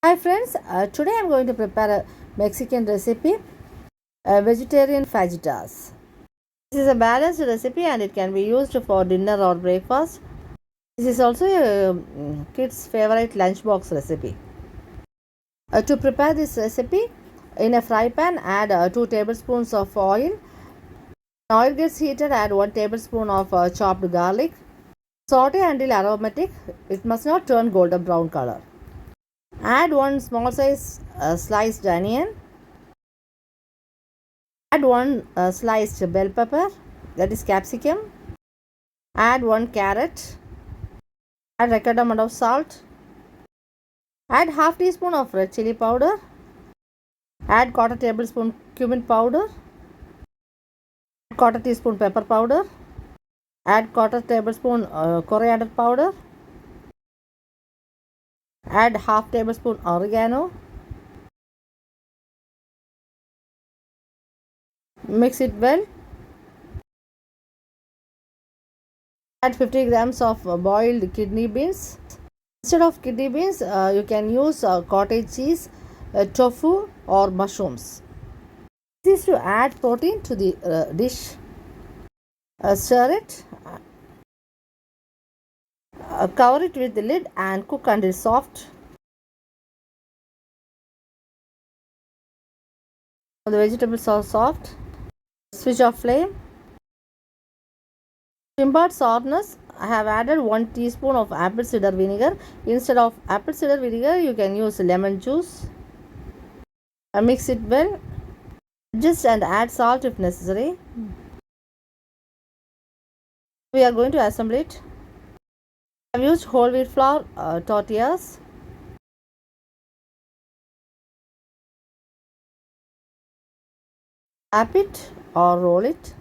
Hi friends, today I'm going to prepare a Mexican recipe, vegetarian fajitas. This is a balanced recipe and it can be used for dinner or breakfast. This is also a kid's favorite lunchbox recipe. To prepare this recipe, in a fry pan add 2 tablespoons of oil. When oil gets heated, add 1 tablespoon of chopped garlic. Saute until aromatic. It must not turn golden brown color. Add 1 small size sliced onion. Add 1 sliced bell pepper, that is capsicum. Add 1 carrot. Add required amount of salt. Add half teaspoon of red chili powder. Add quarter tablespoon cumin powder. Add quarter teaspoon pepper powder. Add quarter tablespoon coriander powder. Add half tablespoon oregano. Mix it well. Add 50 grams of boiled kidney beans. Instead of kidney beans, you can use cottage cheese, tofu, or mushrooms. This is to add protein to the dish. Stir it. Cover it with the lid and cook until soft. The vegetables are soft. Switch off flame. To impart softness, I have added 1 teaspoon of apple cider vinegar. Instead of apple cider vinegar, you can use lemon juice. Mix it well. Adjust and add salt if necessary. We are going to assemble it. I have used whole wheat flour tortillas. Wrap it or roll it.